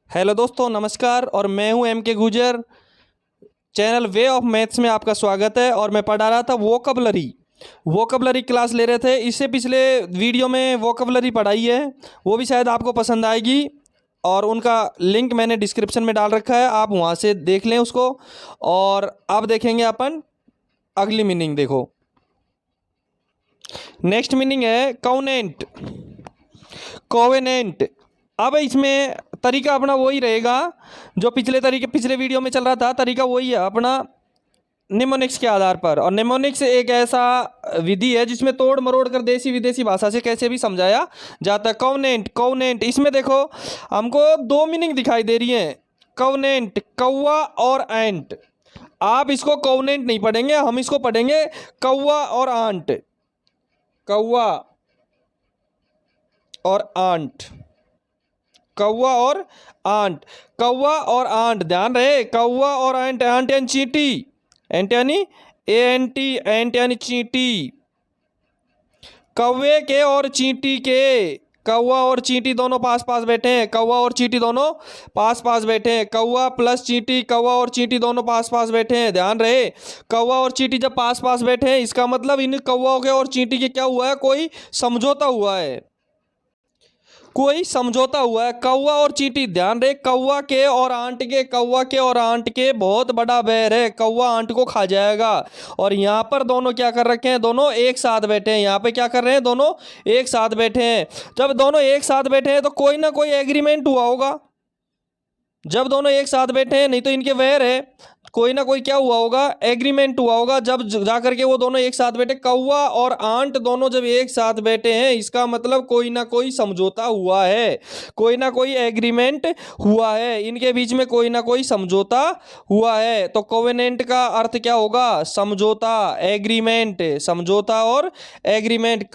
Hello दोस्तों, नमस्कार। और मैं हूं एम के गुजर। चैनल वे ऑफ मैथ्स में आपका स्वागत है। और मैं पढ़ा रहा था वोकबलरी क्लास ले रहे थे। इससे पिछले वीडियो में वोकबलरी पढ़ाई है, वो भी शायद आपको पसंद आएगी। और उनका लिंक मैंने डिस्क्रिप्शन में डाल रखा है, आप वहां से देख लें उसको। और अब देखेंगे अपन अगली मीनिंग। देखो, नेक्स्ट मीनिंग है कोवेनेंट। कोवेनेंट। अब इसमें तरीका अपना वही रहेगा जो पिछले वीडियो में चल रहा था। तरीका वही है अपना, निमोनिक्स के आधार पर। और निमोनिक्स एक ऐसा विधि है जिसमें तोड़ मरोड़ कर देसी विदेशी भाषा से कैसे भी समझाया जाता है। Covenant, covenant. इसमें देखो हमको दो मीनिंग दिखाई दे रही हैं। कोवेनेंट, कौवा और एंट। आप इसको कोवेनेंट नहीं पढ़ेंगे, हम इसको पढ़ेंगे कौवा और आंट। कौवा और आंट, कौवा और आंट, कौवा और आंट। ध्यान रहे, कौवा और आंट। आंट यानी चींटी, एंट यानी ANT, एंट यानी चींटी। कौवे के और चींटी के, कौवा और चींटी दोनों पास पास बैठे हैं। कौवा और चींटी दोनों पास पास बैठे हैं। कौवा प्लस चींटी, कौवा और चींटी दोनों पास पास बैठे हैं। ध्यान रहे, कौवा और चींटी जब पास पास बैठे हैं, इसका मतलब इन कौवाओं के और चींटी के क्या हुआ है, कोई समझौता हुआ है। कोई समझौता हुआ है, कौवा और चींटी। ध्यान रहे, कौवा के और आंट के, कौवा के और आंट के बहुत बड़ा बैर है। कौवा आंट को खा जाएगा। और यहाँ पर दोनों क्या कर रखे हैं, दोनों एक साथ बैठे हैं। यहाँ पे क्या कर रहे हैं, दोनों एक साथ बैठे हैं। जब दोनों एक साथ बैठे हैं तो कोई ना कोई एग्रीमेंट हुआ होगा। जब दोनों एक साथ बैठे हैं, नहीं तो इनके वैर है, कोई ना कोई क्या हुआ होगा, एग्रीमेंट हुआ होगा। जब जा करके वो दोनों एक साथ बैठे, कौवा और आंट दोनों जब एक साथ बैठे हैं, इसका मतलब कोई ना कोई समझौता हुआ है, कोई ना कोई एग्रीमेंट हुआ है। इनके बीच में कोई ना कोई समझौता हुआ है। तो कोवेनेंट का अर्थ क्या होगा, समझौता, एग्रीमेंट। समझौता और एग्रीमेंट।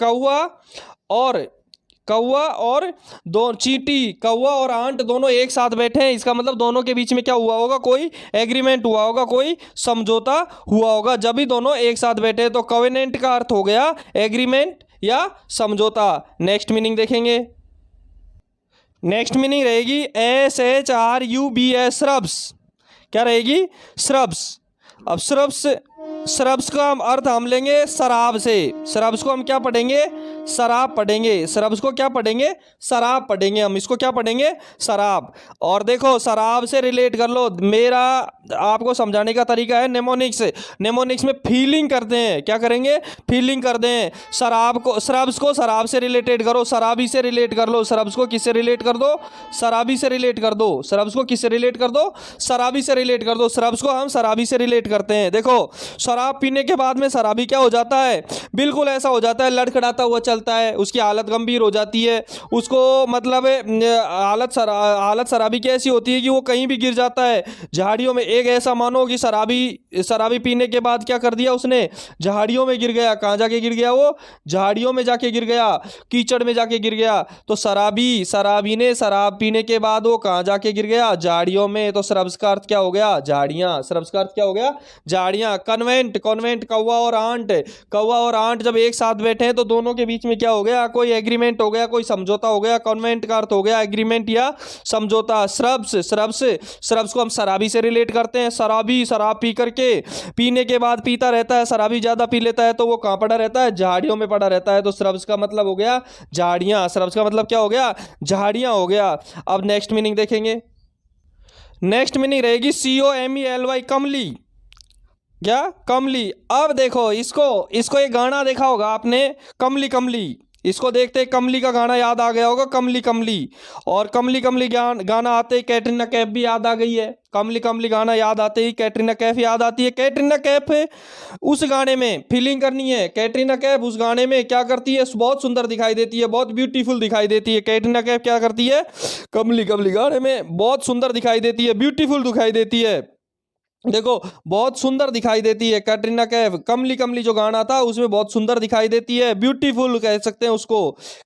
कौवा और दो चींटी, कौवा और आंट दोनों एक साथ बैठे हैं, इसका मतलब दोनों के बीच में क्या हुआ होगा, कोई एग्रीमेंट हुआ होगा, कोई समझौता हुआ होगा। जब भी दोनों एक साथ बैठे हैं तो कोवेनेंट का अर्थ हो गया एग्रीमेंट या समझौता। नेक्स्ट मीनिंग देखेंगे। नेक्स्ट मीनिंग रहेगी SHRUBS, श्रब्स। क्या रहेगी, श्रब्स। अब श्रब्स का हम अर्थ हम लेंगे शराब से। श्रब्स को हम क्या पढ़ेंगे, शराब पढ़ेंगे। श्रब्स को क्या पढ़ेंगे, शराब पढ़ेंगे। हम इसको क्या पढ़ेंगे, शराब। और देखो, शराब से रिलेट कर लो। मेरा आपको समझाने का तरीका है नेमोनिक्स। नेमोनिक्स में फीलिंग करते हैं, क्या करेंगे, फीलिंग करते हैं। शराब को, श्रब्स को शराब से रिलेटेड करो, शराबी से रिलेट कर लो। श्रब्स को किससे रिलेट कर दो, शराबी से रिलेट कर दो। श्रब्स को किससे रिलेट कर दो, शराबी से रिलेट कर दो। श्रब्स को हम शराबी से रिलेट करते हैं। देखो, शराब पीने के बाद में शराबी क्या हो जाता है, बिल्कुल ऐसा हो जाता है, लड़खड़ाता हुआ चलता है, उसकी हालत गंभीर हो जाती है। उसको मतलब हालत शराबी की ऐसी होती है कि वो कहीं भी गिर जाता है, झाड़ियों में। एक ऐसा मानो कि शराबी पीने के बाद क्या कर दिया उसने, झाड़ियों में गिर गया। कहाँ जाके गिर गया वो, झाड़ियों में जाके गिर गया, कीचड़ में जाके गिर गया। तो शराबी ने शराब पीने के बाद वो कहाँ जाके गिर गया, झाड़ियों में। तो श्रब्स का अर्थ क्या हो गया, झाड़ियाँ। श्रब्स का अर्थ क्या हो गया, झाड़ियाँ। कन्वेंट, कौवा और आंट, कौवा और आंट जब एक साथ बैठे हैं तो दोनों के बीच में क्या हो गया, कोई एग्रीमेंट हो गया, कोई समझौता हो गया। कॉन्वेंट का अर्थ हो गया एग्रीमेंट या समझौता। श्रब्स को हम शराबी से रिलेट करते हैं। शराबी शराब पी करके, पीने के बाद पीता रहता है, शराबी ज्यादा पी लेता है तो वो कहाँ पड़ा रहता है, झाड़ियों में पड़ा रहता है। तो श्रब्स का मतलब हो गया झाड़ियाँ। श्रब्स का मतलब क्या हो गया, झाड़ियाँ हो गया। अब नेक्स्ट मीनिंग देखेंगे। नेक्स्ट मीनिंग रहेगी COMELY, कमली। क्या, कमली। अब देखो, इसको एक गाना देखा होगा आपने, कमली कमली। इसको देखते ही कमली का गाना याद आ गया होगा, कमली कमली। और कमली कमली गाना आते ही कैटरीना कैफ भी याद आ गई है। कमली कमली गाना याद आते ही कैटरीना कैफ याद आती है। कैटरीना कैफ उस गाने में फीलिंग करनी है। कैटरीना कैफ उस गाने में क्या करती है, बहुत सुंदर दिखाई देती है, बहुत ब्यूटीफुल दिखाई देती है। कैटरीना कैफ क्या करती है, कमली कमली गाने में बहुत सुंदर दिखाई देती है, ब्यूटीफुल दिखाई देती है। देखो, बहुत सुंदर दिखाई देती है कैटरीना कैफ। कमली कमली जो गाना था उसमें बहुत सुंदर दिखाई देती है, ब्यूटीफुल कह सकते हैं उसको।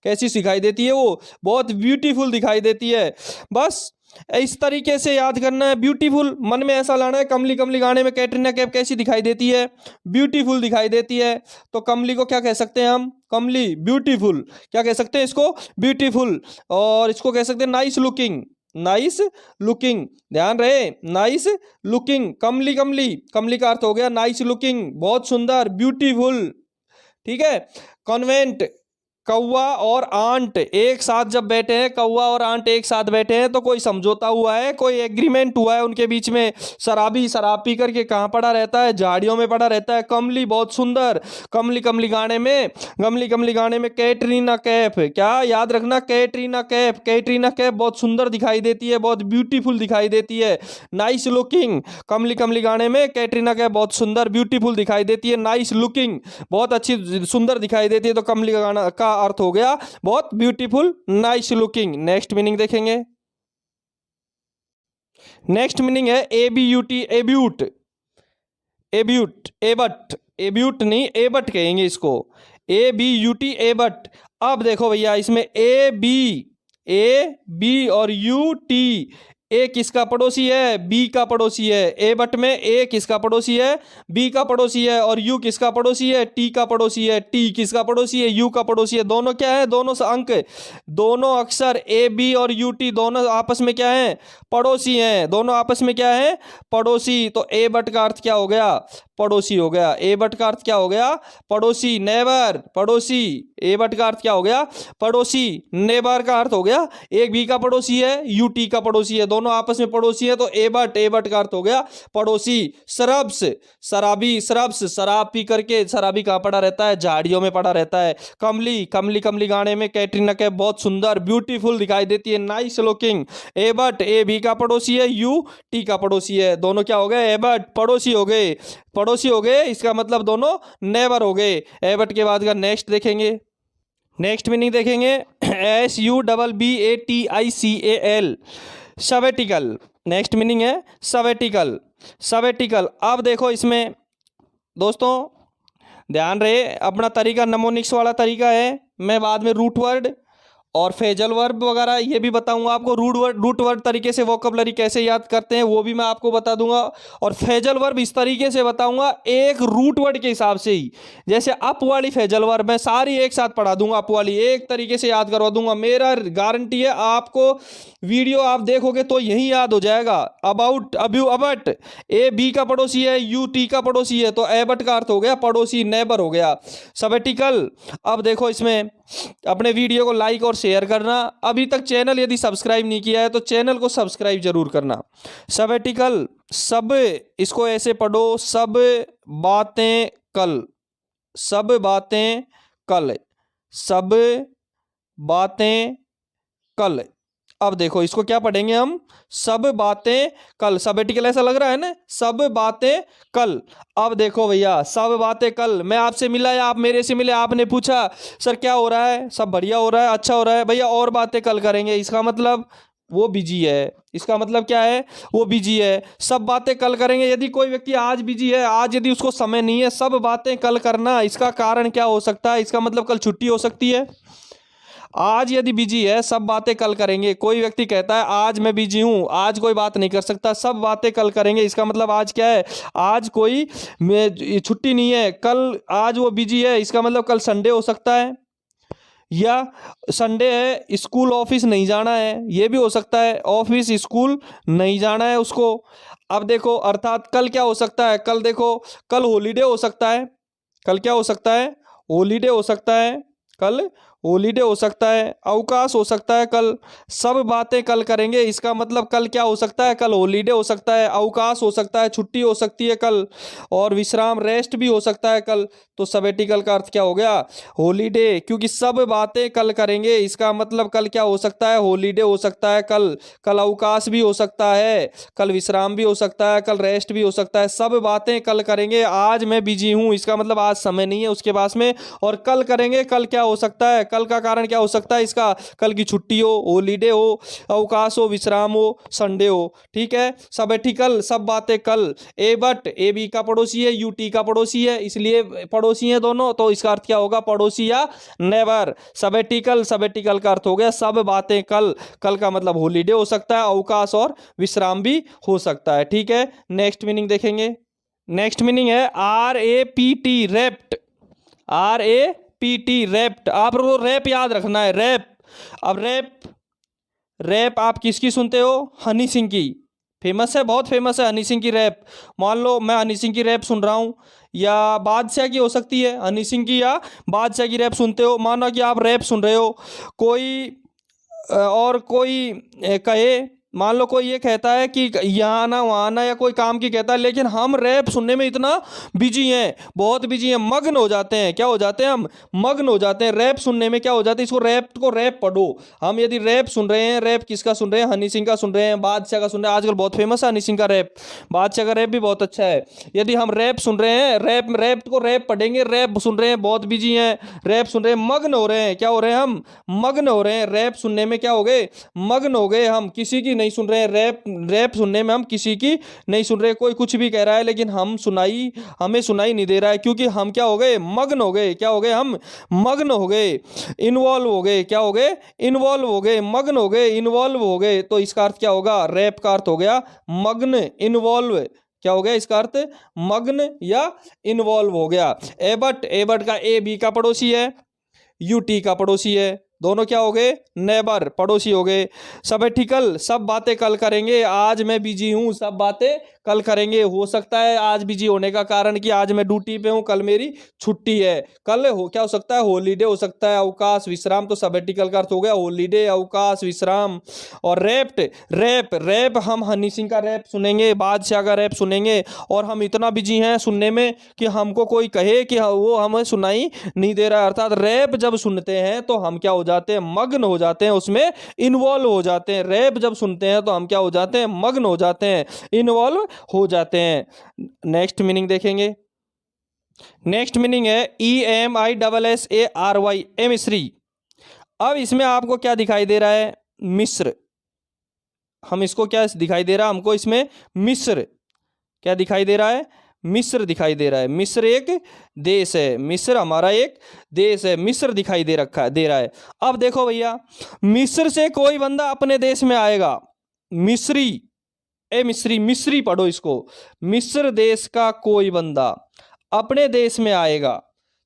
कैसी दिखाई देती है वो, बहुत ब्यूटीफुल दिखाई देती है। बस इस तरीके से याद करना है, ब्यूटीफुल मन में ऐसा लाना है। कमली कमली गाने में कैटरीना कैफ कैसी दिखाई देती है, ब्यूटीफुल दिखाई देती है। तो कमली को क्या कह सकते हैं हम, कमली, ब्यूटीफुल। क्या कह सकते हैं इसको, ब्यूटीफुल। और इसको कह सकते हैं नाइस लुकिंग। नाइस लुकिंग, ध्यान रहे, नाइस लुकिंग, कमली कमली, कमली का अर्थ हो गया नाइस लुकिंग, बहुत सुंदर, ब्यूटीफुल, ठीक है। कॉन्वेंट, कौवा और आंट एक साथ जब बैठे हैं, कौवा और आंट एक साथ बैठे हैं तो कोई समझौता हुआ है, कोई एग्रीमेंट हुआ है उनके बीच में। शराबी शराब पी करके कहाँ पड़ा रहता है, झाड़ियों में पड़ा रहता है। कमली, बहुत सुंदर, कमली कमली गाने में, कमली कमली गाने में कैटरीना कैफ, क्या याद रखना, कैटरीना कैफ, कैटरीना कैफ बहुत सुंदर दिखाई देती है, बहुत ब्यूटीफुल दिखाई देती है। नाइस लुकिंग, कमली कमली गाने में कैटरीना कैफ बहुत सुंदर ब्यूटीफुल दिखाई देती है। नाइस लुकिंग, बहुत अच्छी सुंदर दिखाई देती है, तो कमली का गाना का अर्थ हो गया बहुत beautiful, nice looking. Next meaning देखेंगे। नेक्स्ट मीनिंग है एबीयूटी, एब्यूट, एब्यूट, एबट, एब्यूट नहीं एबट कहेंगे इसको, एबीयूटी, एबट। अब देखो भैया इसमें ए बी और यू टी, ए किसका पड़ोसी है, बी का पड़ोसी है। ए बट में ए किसका पड़ोसी है, बी का पड़ोसी है, और यू किसका पड़ोसी है, टी का पड़ोसी है। टी किसका पड़ोसी है, यू का पड़ोसी है। दोनों क्या है, दोनों अंक, दोनों अक्षर ए बी और यू टी दोनों आपस में क्या है, पड़ोसी हैं, दोनों आपस में क्या है, पड़ोसी। तो ए बट का अर्थ क्या हो गया, पड़ोसी हो गया। ए बट का अर्थ क्या हो गया, पड़ोसी, नेबर, पड़ोसी। ए बट का अर्थ क्या हो गया, पड़ोसी। नेबर का अर्थ हो गया एक बी का पड़ोसी है, यू टी का पड़ोसी है, दोनों आपस में पड़ोसी है, तो ए बट का अर्थ हो गया पड़ोसी। शराब्स, शराबी, शराब्स, शराब पी करके शराबी कहाँ पड़ा रहता है, झाड़ियों में पड़ा रहता है। कमली, कमली कमली गाने में कैटरीना कैफ बहुत सुंदर ब्यूटीफुल दिखाई देती है, nice looking. A but, A B का पड़ोसी है, यू टी का पड़ोसी है, दोनों क्या हो गए, ए बट पड़ोसी हो गए, पड़ोसी हो गए, इसका मतलब दोनों नेबर हो गए। ए बट के बाद का नेक्स्ट देखेंगे। नेक्स्ट मीनिंग देखेंगे SUBBATICAL, सवेटिकल। नेक्स्ट मीनिंग है सवेटिकल, सवेटिकल। अब देखो इसमें दोस्तों ध्यान रहे, अपना तरीका नमोनिक्स वाला तरीका है, मैं बाद में रूट वर्ड और फेजल वर्ब वगैरह ये भी बताऊंगा आपको। रूट वर्ड तरीके से वोकैबुलरी कैसे याद करते हैं वो भी मैं आपको बता दूंगा, और फेजल वर्ब इस तरीके से बताऊंगा एक रूट वर्ड के हिसाब से ही। जैसे अप वाली फेजल वर्ब मैं सारी एक साथ पढ़ा दूंगा, अप वाली एक तरीके से याद करवा दूंगा, मेरा गारंटी है आपको वीडियो आप देखोगे तो यही याद हो जाएगा। अबाउट, अब्यू, अबट, ए बी का पड़ोसी है, यू टी का पड़ोसी है, तो एबट का अर्थ हो गया पड़ोसी, नेबर हो गया। सबेटिकल, अब देखो इसमें अपने वीडियो को लाइक और शेयर करना, अभी तक चैनल यदि सब्सक्राइब नहीं किया है तो चैनल को सब्सक्राइब जरूर करना। सबेटिकल, सब, इसको ऐसे पढ़ो, सब बातें कल, सब बातें कल, सब बातें कल। अब देखो इसको क्या पढ़ेंगे हम, सब बातें कल। सबेटिकल ऐसा लग रहा है ना, सब बातें कल। अब देखो भैया, सब बातें कल, मैं आपसे मिला या आप मेरे से मिले, आपने पूछा सर क्या हो रहा है, सब बढ़िया हो रहा है, अच्छा हो रहा है भैया, और बातें कल करेंगे, इसका मतलब वो बिजी है, इसका मतलब क्या है, वो बिजी है। सब बातें कल करेंगे, यदि कोई व्यक्ति आज बिजी है, आज यदि उसको समय नहीं है, सब बातें कल करना, इसका कारण क्या हो सकता है, इसका मतलब कल छुट्टी हो सकती है। आज यदि बिजी है, सब बातें कल करेंगे। कोई व्यक्ति कहता है आज मैं बिजी हूं, आज कोई बात नहीं कर सकता, सब बातें कल करेंगे, इसका मतलब आज क्या है, आज कोई छुट्टी नहीं है, कल आज वो बिजी है, इसका मतलब कल संडे हो सकता है, या संडे है स्कूल ऑफिस नहीं जाना है, ये भी हो सकता है, ऑफिस स्कूल नहीं जाना है उसको। अब देखो अर्थात कल क्या हो सकता है, कल देखो, कल हॉलीडे हो सकता है, कल क्या हो सकता है, हॉलीडे हो सकता है, कल हॉलीडे हो सकता है, अवकाश हो सकता है कल। सब बातें कल करेंगे, इसका मतलब कल क्या हो सकता है, कल हॉलीडे हो सकता है, अवकाश हो सकता है, छुट्टी हो सकती है कल, और विश्राम रेस्ट भी हो सकता है कल। तो सबेटिकल का अर्थ क्या हो गया, हॉलीडे, क्योंकि सब बातें कल करेंगे, इसका मतलब कल क्या हो सकता है, हॉलीडे हो सकता है कल, कल अवकाश भी हो सकता है, कल विश्राम भी हो सकता है, कल रेस्ट भी हो सकता है, सब बातें कल करेंगे। आज मैं बिजी हूँ, इसका मतलब आज समय नहीं है उसके पास में, और कल करेंगे, कल क्या हो सकता है, कल का कारण क्या हो सकता है इसका, कल की छुट्टी हो, हॉलीडे हो, अवकाश हो, विश्राम हो, संडे हो, ठीक है। सबेटिकल, सब बातें कल। ए बट, ए बी का पड़ोसी है, यू टी का पड़ोसी है, इसलिए पड़ोसी हैं दोनों, तो इसका अर्थ क्या होगा, पड़ोसी या नेबर। सबेटिकल, सबेटिकल का अर्थ हो गया सब बातें कल, कल का मतलब हॉलीडे हो सकता है, अवकाश और विश्राम भी हो सकता है, ठीक है। नेक्स्ट मीनिंग देखेंगे। नेक्स्ट मीनिंग है RAPT, रेप्ट, RAPT, रेप्ट। आप लोगों को रैप याद रखना है, रैप। अब रैप, रैप आप किसकी सुनते हो? हनी सिंह की। फेमस है, बहुत फेमस है हनी सिंह की रैप। मान लो मैं हनी सिंह की रैप सुन रहा हूँ, या बादशाह की हो सकती है, हनी सिंह की या बादशाह की रैप सुनते हो। मानो कि आप रैप सुन रहे हो, कोई और कोई कहे, मान लो कोई ये कहता है कि यहाँ आना वहाँ आना, या कोई काम की कहता है, लेकिन हम रैप सुनने में इतना बिजी हैं, बहुत बिजी हैं, मग्न हो जाते हैं। क्या हो जाते हैं? हम मग्न हो जाते हैं रैप सुनने में। क्या हो जाते हैं? इसको रैप पढ़ो। हम यदि रैप सुन रहे हैं, रैप किसका सुन रहे हैं? हनी सिंह का सुन रहे हैं, बादशाह का सुन रहे हैं। आजकल बहुत फेमस है हनी सिंह का रैप, बादशाह का रैप भी बहुत अच्छा है। यदि हम रैप सुन रहे हैं, रैप पढ़ेंगे, रैप सुन रहे हैं, बहुत बिजी हैं, रैप सुन रहे हैं, मग्न हो रहे हैं। क्या हो रहे हैं? हम मग्न हो रहे हैं रैप सुनने में। क्या हो गए? मग्न हो गए। हम किसी की नहीं सुन रहे हैं, रैप सुनने में हम किसी की नहीं सुन रहे। कोई कुछ भी कह रहा है, लेकिन हमें सुनाई नहीं दे रहा है, क्योंकि हम क्या हो गए? मग्न हो गए। क्या हो गए? हम मग्न हो गए, इन्वॉल्व हो गए। क्या हो गए? इन्वॉल्व हो गए, मग्न हो गए, इन्वॉल्व हो गए। तो इसका अर्थ क्या होगा? रैप का अर्थ हो गया मग्न, इन्वॉल्व। क्या हो गया इसका अर्थ? मग्न या इन्वॉल्व हो गया। एबट का ए बी का पड़ोसी है, यूटी का पड़ोसी है, दोनों क्या हो गए? नेबर, पड़ोसी हो गए। सबैटिकल, सब बातें कल करेंगे, आज मैं बिजी हूं, सब बातें कल करेंगे। हो सकता है आज बिजी होने का कारण कि आज मैं ड्यूटी पे हूं, कल मेरी छुट्टी है। कल क्या हो सकता है? हॉलीडे हो सकता है, अवकाश, विश्राम। तो सबैटिकल का अर्थ हो गया हॉलीडे, अवकाश, विश्राम। और रैप हम हनी सिंह का रैप सुनेंगे, बादशाह का रैप सुनेंगे, और हम इतना बिजी हैं सुनने में कि हमको कोई कहे कि वो हमें सुनाई नहीं दे रहा है। अर्थात रैप जब सुनते हैं तो हम क्या हो जाते हैं? मग्न हो जाते हैं, उसमें इन्वॉल्व हो जाते हैं। रैप जब सुनते हैं तो हम क्या हो जाते हैं? मग्न हो जाते हैं, इन्वॉल्व हो जाते हैं। नेक्स्ट मीनिंग देखेंगे। नेक्स्ट मीनिंग है EMISSARY, एमिस्री। अब इसमें आपको क्या दिखाई दे रहा है? मिस्र। हम इसको क्या दिखाई दे रहा है? हमको इसमें मिस्र क्या दिखाई दे रहा है? मिस्र दिखाई दे रहा है। मिस्र एक देश है, मिस्र हमारा एक देश है, मिस्र दिखाई दे रहा है। अब देखो भैया, मिस्र से कोई बंदा अपने देश में आएगा, मिस्री, मिस्री पढ़ो इसको। मिस्र देश का कोई बंदा अपने देश में आएगा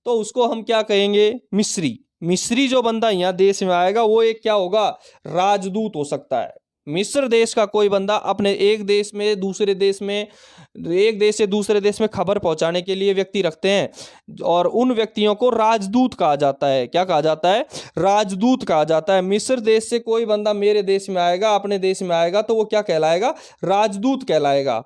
तो उसको हम क्या कहेंगे? मिस्री। मिस्री जो बंदा यहाँ देश में आएगा वो एक क्या होगा? राजदूत हो सकता है। मिस्र देश का कोई बंदा अपने एक देश से दूसरे देश में खबर पहुंचाने के लिए व्यक्ति रखते हैं, और उन व्यक्तियों को राजदूत कहा जाता है। क्या कहा जाता है? राजदूत कहा जाता है। मिस्र देश से कोई बंदा मेरे देश में आएगा, अपने देश में आएगा, तो वो क्या कहलाएगा? राजदूत कहलाएगा।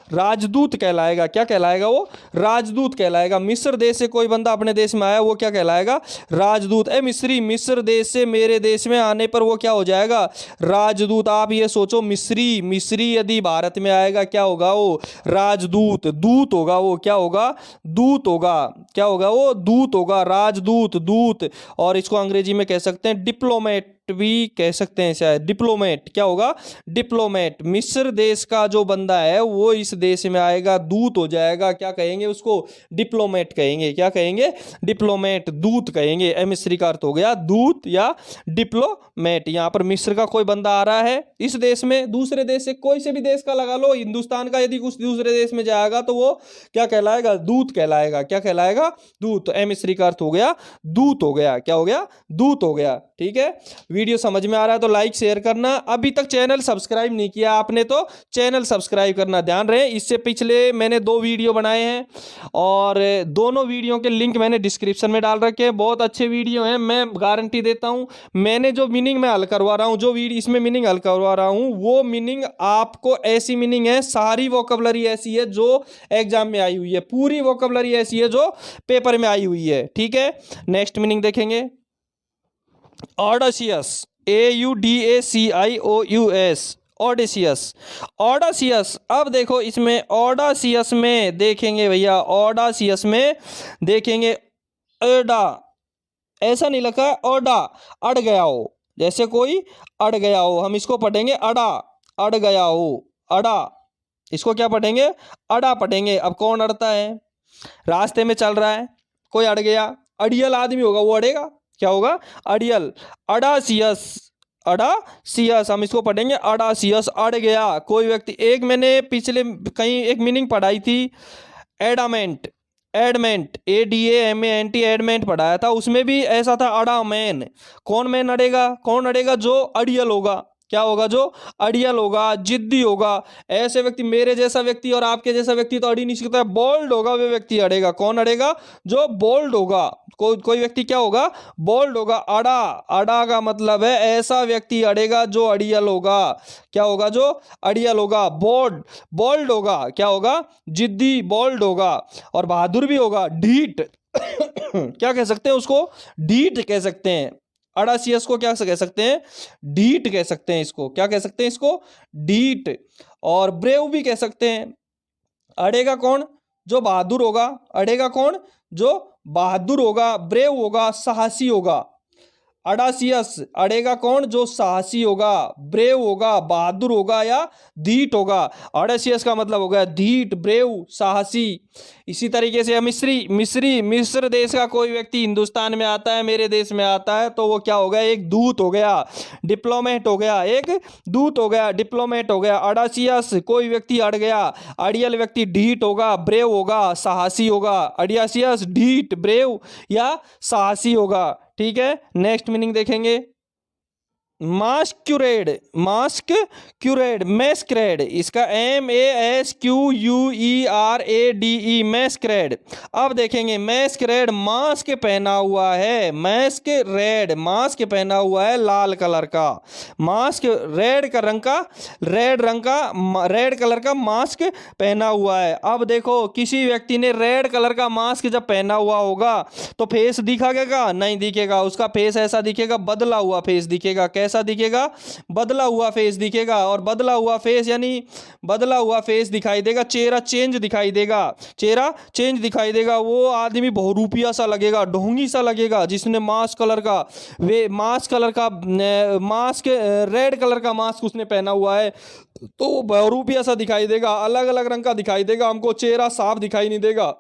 राजदूत कहलाएगा। क्या कहलाएगा वो? राजदूत कहलाएगा। मिस्र देश से कोई बंदा अपने देश में आया, वो क्या कहलाएगा? राजदूत। मिस्री मिस्र देश से मेरे देश में आने पर वो क्या हो जाएगा? राजदूत। आप ये सोचो, मिस्री यदि भारत में आएगा क्या होगा? वो राजदूत, दूत होगा वो। क्या होगा? दूत होगा। क्या होगा वो? दूत होगा, राजदूत, दूत। और इसको अंग्रेजी में कह सकते हैं डिप्लोमेट भी कह सकते हैं शायद, डिप्लोमेट। क्या होगा? डिप्लोमेट। मिस्र देश का जो बंदा है वो इस देश में आएगा, दूत हो जाएगा। क्या कहेंगे उसको? डिप्लोमेट कहेंगे। क्या कहेंगे? डिप्लोमेट, दूत कहेंगे। मिस्री का अर्थ हो गया दूत या डिप्लोमेट। यहाँ पर मिस्र का कोई बंदा आ रहा है इस देश में, दूसरे देश से, कोई से भी देश का लगा लो, हिंदुस्तान का, यदि कुछ दूसरे देश में जाएगा तो वो क्या कहलाएगा? दूत कहलाएगा। क्या कहलाएगा? दूत। मिस्री का अर्थ हो गया दूत हो गया। क्या हो गया? दूत हो गया। ठीक है, वीडियो समझ में आ रहा है तो लाइक शेयर करना। अभी तक चैनल सब्सक्राइब नहीं किया आपने तो चैनल सब्सक्राइब करना, ध्यान रहे। इससे पिछले मैंने 2 वीडियो बनाए हैं, और दोनों वीडियो के लिंक मैंने डिस्क्रिप्शन में डाल रखे हैं। बहुत अच्छे वीडियो हैं, मैं गारंटी देता हूं। मैंने जो मीनिंग मैं हल करवा रहा हूं, जो वीडियो इसमें मीनिंग हल करवा रहा हूं, वो मीनिंग आपको ऐसी मीनिंग है, सारी वोकैबुलरी ऐसी है जो एग्जाम में आई हुई है, पूरी वोकैबुलरी ऐसी है जो पेपर में आई हुई है। ठीक है, नेक्स्ट मीनिंग देखेंगे। Audacious, AUDACIOUS, audacious. ऑडासियस। अब देखो इसमें ऑडासियस में देखेंगे भैया, ऑडासियस में देखेंगे अड़ा, ऐसा नहीं लिखा ओडा, अड़ गया हो, जैसे कोई अड़ गया हो, हम इसको पढ़ेंगे अड़ा, अड़ गया हो, अड़ा। इसको क्या पढ़ेंगे? अड़ा पढ़ेंगे। अब कौन अड़ता है? रास्ते में चल रहा है, कोई अड़ गया, अड़ियल आदमी होगा, वो अड़ेगा। क्या होगा? अड़ियल। अडासियस, अडासियस, हम इसको पढ़ेंगे अडासियस, अड़ गया। कोई व्यक्ति, एक मैंने पिछले कहीं एक मीनिंग पढ़ाई थी, एडामेंट। एडमेंट, ADAMANT, एडमेंट पढ़ाया था, उसमें भी ऐसा था अड़ा मैन। कौन मैन अड़ेगा? कौन अड़ेगा? जो अड़ियल होगा। क्या होगा? जो अड़ियल होगा, जिद्दी होगा। ऐसे व्यक्ति, मेरे जैसा व्यक्ति और आपके जैसा व्यक्ति तो अड़ी नहीं सकता, बोल्ड होगा वे व्यक्ति अड़ेगा। कौन अड़ेगा? जो बोल्ड होगा। कोई व्यक्ति क्या होगा? बोल्ड होगा। अड़ा, अड़ा का मतलब है ऐसा व्यक्ति अड़ेगा जो अड़ियल होगा। क्या होगा? जो अड़ियल होगा। बोल्ड, बोल्ड होगा। क्या होगा? जिद्दी, बोल्ड होगा। और बहादुर भी होगा। ढीठ क्या कह सकते हैं उसको? ढीठ कह सकते हैं। अड़ासियस को क्या कह सकते हैं? ढीठ कह सकते हैं इसको। क्या कह सकते हैं इसको? ढीठ। और ब्रेव भी कह सकते हैं। अड़ेगा कौन? जो बहादुर होगा। अड़ेगा कौन? जो बहादुर होगा, ब्रेव होगा, साहसी होगा। अडासियस, अड़ेगा कौन? जो साहसी होगा, ब्रेव होगा, बहादुर होगा या धीट होगा। अडासियस का मतलब हो गया धीट, ब्रेव, साहसी। इसी तरीके से मिस्र देश का कोई व्यक्ति हिंदुस्तान में आता है, मेरे देश में आता है, तो वो क्या हो गया? एक दूत हो गया, डिप्लोमेट हो गया, एक दूत हो गया, डिप्लोमेट हो गया। अडासियस, कोई व्यक्ति अड़ गया। अड़ियल व्यक्ति ढीठ होगा, ब्रेव होगा, साहसी होगा। अडियासियस ढीठ, ब्रेव या साहसी होगा। ठीक है, नेक्स्ट मीनिंग देखेंगे। मास्क्यूरेड, मास्क क्यूरेड, मैस्क्रेड, इसका MASQUERADE, मैस्क्रेड। अब देखेंगे मैस्क्रेड, मास्क पहना हुआ है। मास्क रेड, मास्क पहना हुआ है लाल कलर का। मास्क रेड का रंग का, रेड कलर का मास्क पहना हुआ है। अब देखो, किसी व्यक्ति ने रेड कलर का मास्क जब पहना हुआ होगा तो फेस दिखेगा? नहीं दिखेगा। उसका फेस ऐसा दिखेगा, बदला हुआ फेस दिखेगा। कैसा दिखेगा? बदला हुआ फेस दिखेगा। और बदला हुआ फेस यानी बदला हुआ फेस दिखाई देगा, चेहरा चेंज दिखाई देगा, चेहरा चेंज दिखाई देगा। वो आदमी बहुरूपिया सा लगेगा, ढोंगी सा लगेगा, जिसने मास्क कलर का, वे मास्क कलर का मास्क, रेड कलर का मास्क उसने पहना हुआ है, तो वो बहुरूपिया सा दिखाई देगा, अलग अलग रंग का दिखाई देगा हमको, चेहरा साफ दिखाई नहीं देगा,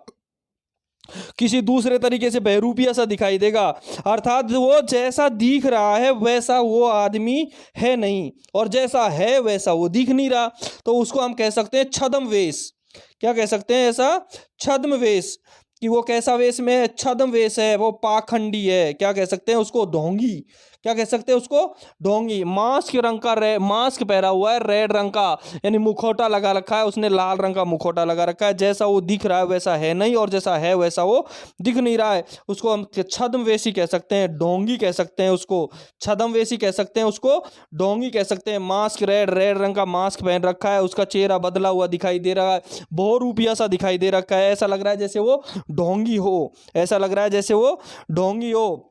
किसी दूसरे तरीके से बहरूपिया सा दिखाई देगा। अर्थात वो जैसा दिख रहा है वैसा वो आदमी है नहीं, और जैसा है वैसा वो दिख नहीं रहा, तो उसको हम कह सकते हैं छद्म वेश। क्या कह सकते हैं? ऐसा छद्म वेश, कि वो कैसा वेश में है? छद्म वेश है, वो पाखंडी है। क्या कह सकते हैं उसको? ढोंगी। क्या कह सकते हैं उसको? ढोंगी। मास्क रंग का मास्क पहना हुआ है रेड रंग का, यानी मुखौटा लगा रखा है उसने, लाल रंग का मुखौटा लगा रखा है। जैसा वो दिख रहा है वैसा है नहीं, और जैसा है वैसा वो दिख नहीं रहा है। उसको हम छद्मवेशी कह सकते हैं, ढोंगी कह सकते हैं उसको, छद्मवेशी कह सकते हैं उसको, ढोंगी कह सकते हैं। मास्क रेड रंग का मास्क पहन रखा है, उसका चेहरा बदला हुआ दिखाई दे रहा है, बहुरूपिया सा दिखाई दे रखा है, ऐसा लग रहा है जैसे वो ढोंगी हो, ऐसा लग रहा है जैसे वो ढोंगी हो।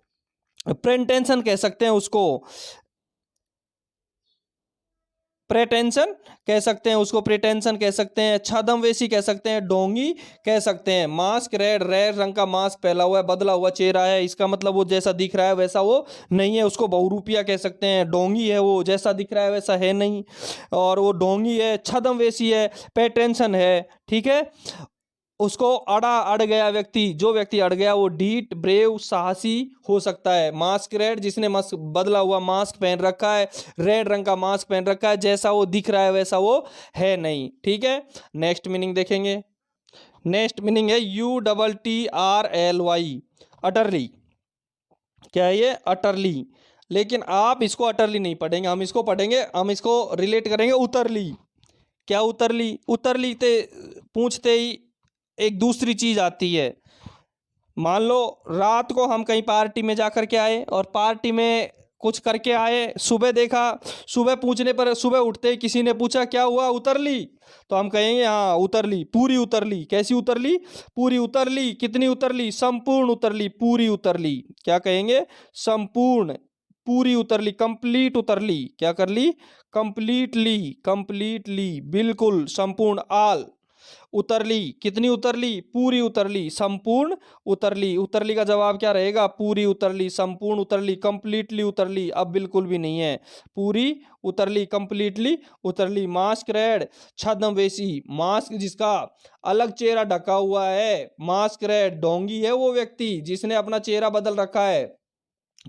प्रेटेंशन कह सकते हैं उसको, प्रेटेंशन कह सकते हैं उसको, प्रेटेंशन कह सकते हैं, छद्मवेशी कह सकते हैं, ढोंगी कह सकते हैं। मास्क रेड रंग का मास्क पहना हुआ है, बदला हुआ चेहरा है, इसका मतलब वो जैसा दिख रहा है वैसा वो नहीं है, उसको बहुरूपिया कह सकते हैं। ढोंगी है वो, जैसा दिख रहा है वैसा है नहीं, और वो ढोंगी है, छद्मवेशी है, प्रेटेंशन है। ठीक है, उसको अड़ गया व्यक्ति, जो व्यक्ति अड़ गया वो ढीठ, ब्रेव, साहसी हो सकता है। मास्क रेड, जिसने मास्क बदला हुआ मास्क पहन रखा है, रेड रंग का मास्क पहन रखा है, जैसा वो दिख रहा है वैसा वो है नहीं। ठीक है, नेक्स्ट मीनिंग देखेंगे। नेक्स्ट मीनिंग है UTTRLY, अटरली। क्या है ये? अटरली। लेकिन आप इसको अटरली नहीं पढ़ेंगे, हम इसको पढ़ेंगे, हम इसको रिलेट करेंगे उतरली। क्या उतरली? उतरली ते पूछते ही एक दूसरी चीज आती है। मान लो रात को हम कहीं पार्टी में जाकर के आए, और पार्टी में कुछ करके आए, सुबह देखा, सुबह पूछने पर, सुबह उठते ही किसी ने पूछा क्या हुआ, उतरली? तो हम कहेंगे हाँ उतरली, पूरी उतरली। कैसी उतरली? पूरी उतरली। कितनी उतरली? संपूर्ण उतरली, पूरी उतरली। क्या कहेंगे? संपूर्ण, पूरी उतरली, कंप्लीट उतरली। क्या कर ली? कंप्लीटली, कंप्लीटली, बिल्कुल, संपूर्ण, आल। उतरली, कितनी उतरली? पूरी उतरली, संपूर्ण उतरली। उतरली का जवाब क्या रहेगा? पूरी उतरली, संपूर्ण उतरली, कंप्लीटली उतरली। अब बिल्कुल भी नहीं है, पूरी उतरली, कंप्लीटली उतरली। मास्क रेड, छद्मवेशी, मास्क जिसका अलग चेहरा ढका हुआ है, मास्क रेड, ढोंगी है वो व्यक्ति जिसने अपना चेहरा बदल रखा है।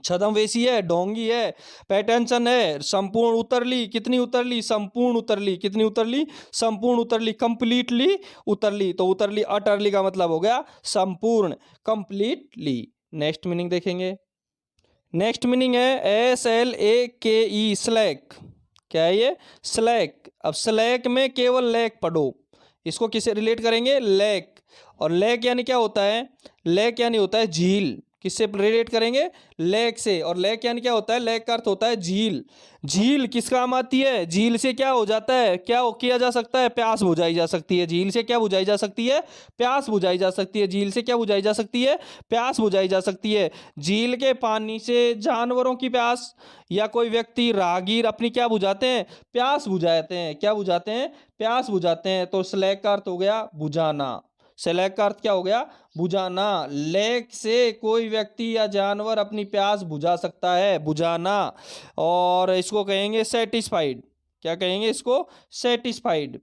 छद्मवेशी है, ढोंगी है, पैटेंशन है, संपूर्ण उतरली, कितनी उतरली, संपूर्ण उतरली, कितनी उतरली, संपूर्ण उतरली, कंप्लीटली उतरली। तो उतरली अटरली का मतलब हो गया संपूर्ण, कंप्लीटली। नेक्स्ट मीनिंग देखेंगे। नेक्स्ट मीनिंग है SLAKE, स्लैक। क्या है ये? स्लैक। अब स्लैक में केवल लैक पढ़ो। इसको किससे रिलेट करेंगे? लैक। और लैक यानी क्या होता है? लैक यानी होता है झील। किससे रिलेट करेंगे? लैक से। और लैक यानी क्या होता है? लैक का अर्थ होता है झील। झील किस काम आती है? झील से क्या हो जाता है, क्या किया जा सकता है? प्यास बुझाई जा सकती है। झील से क्या बुझाई जा सकती है? प्यास बुझाई जा सकती है। झील से क्या बुझाई जा सकती है? प्यास बुझाई जा सकती है। झील के पानी से जानवरों की प्यास, या कोई व्यक्ति राहगीर अपनी क्या बुझाते हैं? प्यास बुझाते हैं। क्या बुझाते हैं? प्यास बुझाते हैं। तो स्लैक का अर्थ हो गया बुझाना। स्लैक का अर्थ क्या हो गया? बुझाना। लेक से कोई व्यक्ति या जानवर अपनी प्यास बुझा सकता है, बुझाना। और इसको कहेंगे सेटिस्फाइड। क्या कहेंगे इसको? सेटिस्फाइड।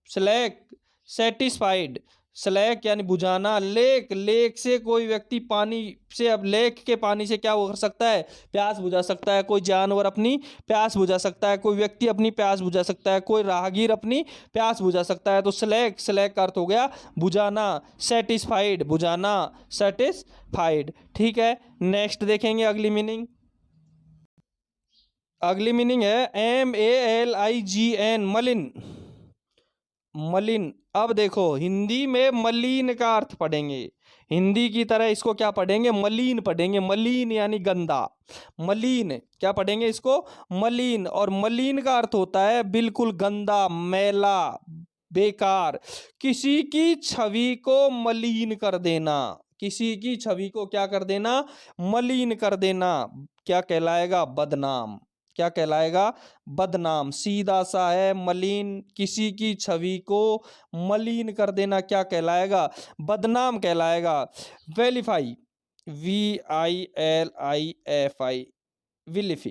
Slack, satisfied. स्लैक यानी बुझाना। लेक, लेक से कोई व्यक्ति पानी से, अब लेक के पानी से क्या कर सकता है? प्यास बुझा सकता है। कोई जानवर अपनी प्यास बुझा सकता है, कोई व्यक्ति अपनी प्यास बुझा सकता है, कोई राहगीर अपनी प्यास बुझा सकता है। तो स्लैक, स्लैक का अर्थ हो गया बुझाना। सेटिस्फाइड, बुझाना, सेटिस्फाइड। ठीक है, नेक्स्ट देखेंगे अगली मीनिंग। अगली मीनिंग है MALIGN, मलिन। मलिन। अब देखो हिंदी में मलिन का अर्थ पढ़ेंगे। हिंदी की तरह इसको क्या पढ़ेंगे? मलिन पढ़ेंगे। मलिन यानी गंदा। मलिन क्या पढ़ेंगे इसको? मलिन। और मलिन का अर्थ होता है बिल्कुल गंदा, मैला, बेकार। किसी की छवि को मलिन कर देना। किसी की छवि को क्या कर देना? मलिन कर देना। क्या कहलाएगा? बदनाम। क्या कहलाएगा? बदनाम। सीधा सा है मलिन। किसी की छवि को मलिन कर देना क्या कहलाएगा? बदनाम कहलाएगा। वेलीफाई, VILIFI, विलिफी।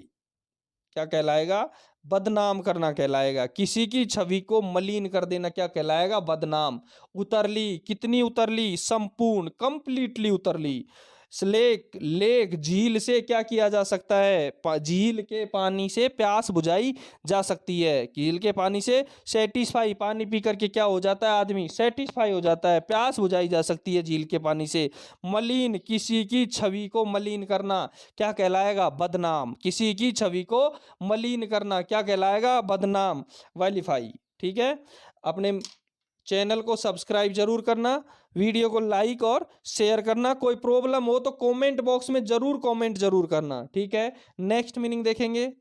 क्या कहलाएगा? बदनाम करना कहलाएगा। किसी की छवि को मलिन कर देना क्या कहलाएगा? बदनाम। उतरली, कितनी उतरली? संपूर्ण, कंप्लीटली उतरली। लेक, लेक झील से क्या किया जा सकता है? झील के पानी से प्यास बुझाई जा सकती है। झील के पानी से सेटिस्फाई, पानी पी करके क्या हो जाता है आदमी? सेटिस्फाई हो जाता है। प्यास बुझाई जा सकती है झील के पानी से। मलिन, किसी की छवि को मलिन करना क्या कहलाएगा? बदनाम। किसी की छवि को मलिन करना क्या कहलाएगा? बदनाम। वालीफाई। ठीक है, अपने चैनल को सब्सक्राइब जरूर करना, वीडियो को लाइक और शेयर करना। कोई प्रॉब्लम हो तो कमेंट बॉक्स में जरूर कमेंट जरूर करना। ठीक है, नेक्स्ट मीनिंग देखेंगे।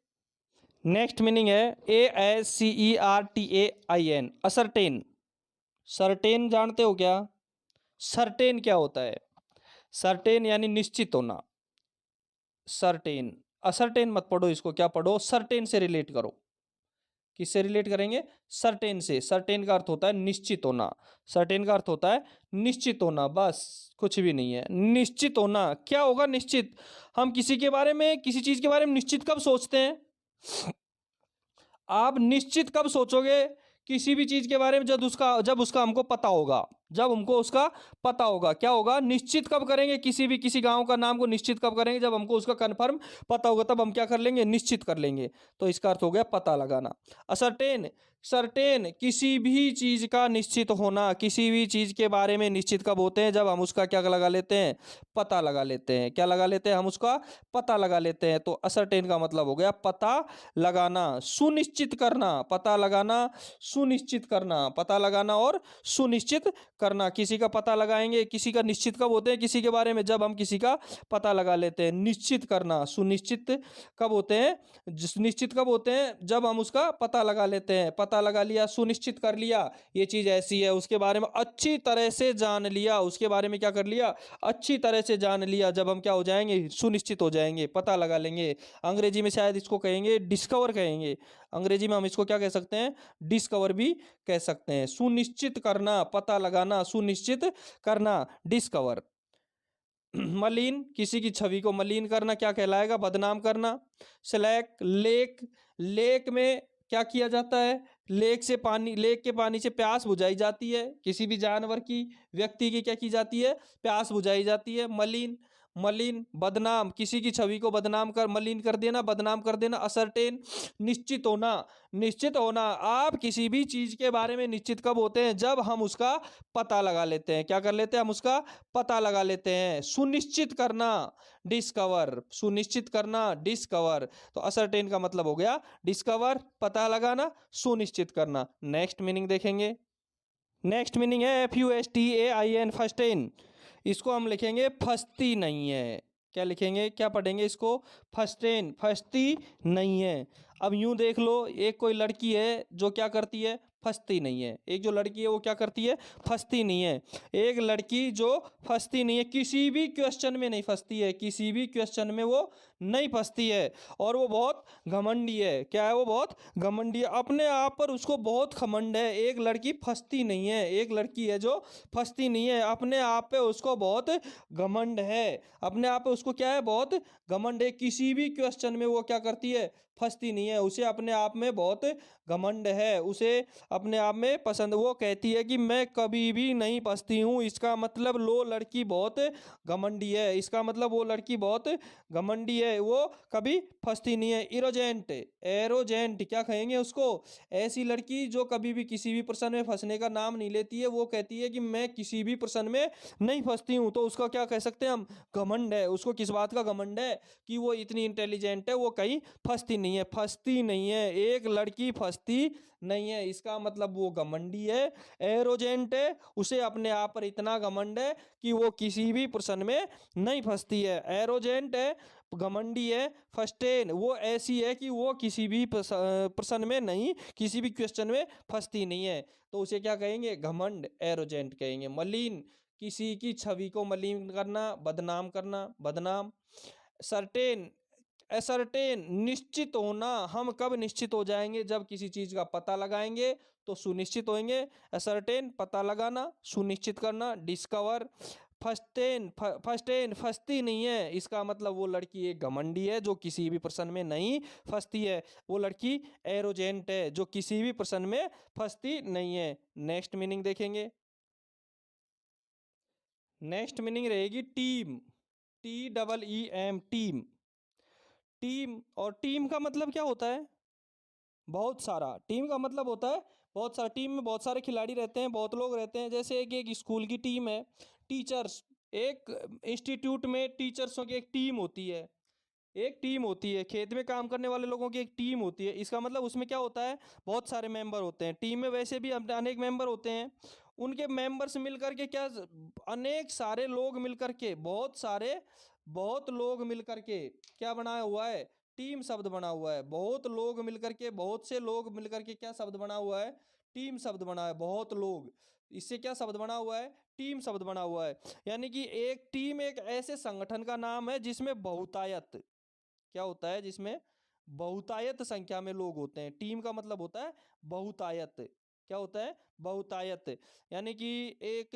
नेक्स्ट मीनिंग है ASCERTAIN, असरटेन। सर्टेन जानते हो क्या? सर्टेन क्या होता है? सर्टेन यानी निश्चित होना। सर्टेन, असरटेन मत पढ़ो, इसको क्या पढ़ो? सर्टेन से रिलेट करो। किससे रिलेट करेंगे? सर्टेन से। सर्टेन का अर्थ होता है निश्चित होना। सर्टेन का अर्थ होता है निश्चित होना, बस, कुछ भी नहीं है। निश्चित होना क्या होगा? निश्चित, हम किसी के बारे में, किसी चीज के बारे में निश्चित कब सोचते हैं? आप निश्चित कब सोचोगे? किसी भी चीज के बारे में जब उसका हमको पता होगा। जब हमको उसका पता होगा। क्या होगा? निश्चित कब करेंगे? किसी गांव का नाम को निश्चित कब करेंगे? जब हमको उसका कंफर्म पता होगा, तब हम क्या कर लेंगे? निश्चित कर लेंगे। तो इसका अर्थ हो गया पता लगाना। असरटेन, सर्टेन, किसी भी चीज का निश्चित होना। किसी भी चीज के बारे में निश्चित कब होते हैं? जब हम उसका क्या लगा लेते हैं? पता लगा लेते हैं। क्या लगा लेते हैं? हम उसका पता लगा लेते हैं। तो असरटेन का मतलब हो गया पता लगाना, सुनिश्चित करना। पता लगाना, सुनिश्चित करना। पता लगाना और सुनिश्चित करना। किसी का पता लगाएंगे, किसी का निश्चित कब होते हैं? किसी के बारे में जब हम किसी का पता लगा लेते हैं। निश्चित करना, सुनिश्चित कब होते हैं? निश्चित कब होते हैं? जब हम उसका पता लगा लेते हैं। पता लगा लिया, सुनिश्चित कर लिया ये चीज ऐसी है, उसके बारे में अच्छी तरह से जान लिया। उसके बारे में क्या कर लिया? अच्छी तरह से जान लिया। जब हम क्या हो जाएंगे? सुनिश्चित हो जाएंगे, पता लगा लेंगे। अंग्रेजी में शायद इसको कहेंगे डिस्कवर कहेंगे। अंग्रेजी में हम इसको क्या कह सकते हैं? डिस्कवर भी कह सकते हैं। सुनिश्चित करना, पता लगाना, सुनिश्चित करना, डिस्कवर। मलिन, किसी की छवि को मलिन करना क्या कहलाएगा? बदनाम करना। स्लैक, लेक, लेक में क्या किया जाता है? लेक से पानी, लेक के पानी से प्यास बुझाई जाती है। किसी भी जानवर की, व्यक्ति की क्या की जाती है? प्यास बुझाई जाती है। मलिन, मलिन, बदनाम, किसी की छवि को बदनाम कर मलिन कर देना, बदनाम कर देना। असर्टेन, निश्चित होना, निश्चित होना। आप किसी भी चीज के बारे में निश्चित कब होते हैं? जब हम उसका पता लगा लेते हैं। क्या कर लेते हैं? हम उसका पता लगा लेते हैं। सुनिश्चित करना, डिस्कवर, सुनिश्चित करना, डिस्कवर। तो असर्टेन का मतलब हो गया डिस्कवर, पता लगाना, सुनिश्चित करना। नेक्स्ट मीनिंग देखेंगे। नेक्स्ट मीनिंग है FUSTAIN, फस्टेन। इसको हम लिखेंगे फंसती नहीं है। क्या लिखेंगे? क्या पढ़ेंगे इसको? फस्टेन, फंसती नहीं है। अब यूं देख लो, एक कोई लड़की है जो क्या करती है? फंसती नहीं है। एक जो लड़की है वो क्या करती है? फंसती नहीं है। एक लड़की जो फंसती नहीं है, किसी भी क्वेश्चन में नहीं फंसती है, किसी भी क्वेश्चन में वो नहीं फंसती है। और वो बहुत घमंडी है। क्या है? वो बहुत घमंडी है, अपने आप पर उसको बहुत घमंड है। एक लड़की फंसती नहीं है, एक लड़की है जो फंसती नहीं है, अपने आप पे उसको बहुत घमंड है। अपने आप पे उसको क्या है? बहुत घमंड है। किसी भी क्वेश्चन में वो क्या करती है? फंसती नहीं है। उसे अपने आप में बहुत घमंड है, उसे अपने आप में पसंद। वो कहती है कि मैं कभी भी नहीं फंसती हूँ। इसका मतलब लो लड़की बहुत घमंडी है। इसका मतलब वो लड़की बहुत घमंडी है, वो कभी फंसती नहीं है। इरोजेंट, एरोजेंट, क्या कहेंगे उसको? ऐसी लड़की जो कभी भी किसी भी प्रश्न में फंसने का नाम नहीं लेती है। वो कहती है कि मैं किसी भी प्रश्न में नहीं फंसती हूँ। तो उसका क्या कह सकते हैं हम? घमंड है। उसको किस बात का घमंड है? कि वो इतनी इंटेलिजेंट है, वो कहीं फंसती नहीं है। फंसती नहीं है, एक लड़की फंसती नहीं है, इसका मतलब वो घमंडी है। एरोजेंट है, उसे अपने आप पर इतना घमंड है कि वो किसी भी प्रश्न में नहीं फंसती है। एरोजेंट है, घमंडी है। फस्टेन, वो ऐसी है कि वो किसी भी प्रश्न में नहीं, किसी भी क्वेश्चन में फंसती नहीं है। तो उसे क्या कहेंगे? घमंड, एरोजेंट कहेंगे। मलिन, किसी की छवि को मलिन करना, बदनाम करना, बदनाम। सर्टेन, असर्टेन, निश्चित होना। हम कब निश्चित हो जाएंगे? जब किसी चीज का पता लगाएंगे तो सुनिश्चित होंगे। असर्टेन, पता लगाना, सुनिश्चित करना। डिस्कवर, फस्टेन, फस्टेन, फंसती नहीं है। इसका मतलब वो लड़की एक घमंडी है जो किसी भी प्रश्न में नहीं फंसती है। वो लड़की एरोजेंट है जो किसी भी प्रश्न में फंसती नहीं है। नेक्स्ट मीनिंग देखेंगे। नेक्स्ट मीनिंग रहेगी टीम, TEEM, टीम। टीम, और टीम का मतलब क्या होता है? बहुत सारा। टीम का मतलब होता है बहुत सारा। टीम में बहुत सारे खिलाड़ी रहते हैं, बहुत लोग रहते हैं। जैसे एक एक स्कूल की टीम है। टीचर्स, एक इंस्टीट्यूट में टीचर्सों की एक टीम होती है। एक टीम होती है, खेत में काम करने वाले लोगों की एक टीम होती है। इसका मतलब उसमें क्या होता है? बहुत सारे मेंबर होते हैं। टीम में वैसे भी अनेक मेंबर होते हैं। उनके मेंबर्स मिलकर के क्या, अनेक सारे लोग मिलकर के, बहुत सारे, बहुत लोग मिलकर के क्या बनाया हुआ है? टीम शब्द बना हुआ है। बहुत लोग मिलकर के, बहुत से लोग मिलकर के क्या शब्द बना हुआ है? टीम शब्द बना है। बहुत लोग, इससे क्या शब्द बना हुआ है? टीम शब्द बना हुआ है। यानी कि एक टीम एक ऐसे संगठन का नाम है जिसमें बहुतायत, क्या होता है? जिसमें बहुतायत संख्या में लोग होते हैं। टीम का मतलब होता है बहुतायत। क्या होता है? बहुतायत। यानी कि एक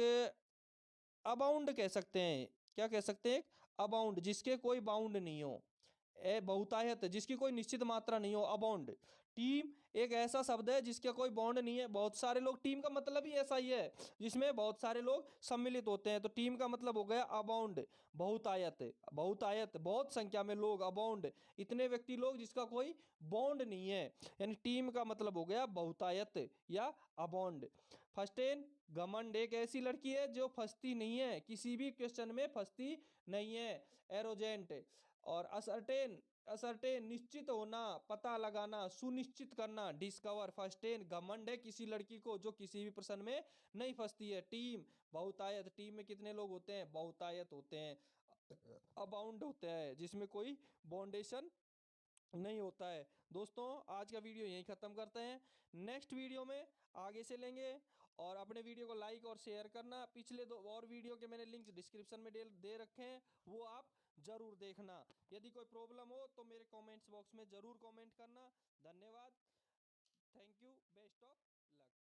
अबाउंड कह सकते हैं। क्या कह सकते हैं? अबाउंड, जिसके कोई बाउंड नहीं हो। ए बहुतायत, जिसकी कोई निश्चित मात्रा नहीं हो, अबाउंड। टीम एक ऐसा शब्द है जिसका कोई बॉन्ड नहीं है, बहुत सारे लोग। टीम का मतलब ही ऐसा ही है जिसमें बहुत सारे लोग सम्मिलित होते हैं। तो टीम का मतलब हो गया अबाउंड, बहुतायत। बहुतायत, बहुत संख्या में लोग, अबाउंड, इतने व्यक्ति लोग जिसका कोई बॉन्ड नहीं है। यानी टीम का मतलब हो गया बहुतायत या अबाउंड। फर्स्टेन, घमंड, एक ऐसी लड़की है जो फंसती नहीं है, किसी भी क्वेश्चन में फंसती नहीं है। एरोजेंट। और असर्टेन, असर्टेन, निश्चित होना, पता लगाना, सुनिश्चित करना। डिस्कवर, फर्स्टेन, घमंड है किसी लड़की को जो किसी भी प्रश्न में नहीं फंसती है। टीम, बहुतायत, टीम में कितने लोग होते हैं? बहुतायत होते हैं। अबाउंड होते हैं जिसमें कोई बाउंडेशन नहीं होता है। दोस्तों, आज का वीडियो यहीं ख़त्म करते हैं। नेक्स्ट वीडियो में आगे से लेंगे। और अपने वीडियो को लाइक और शेयर करना। पिछले दो और वीडियो के मैंने लिंक्स डिस्क्रिप्शन में दे रखे हैं, वो आप ज़रूर देखना। यदि कोई प्रॉब्लम हो तो मेरे कमेंट्स बॉक्स में ज़रूर कमेंट करना। धन्यवाद। Thank you. Best of luck.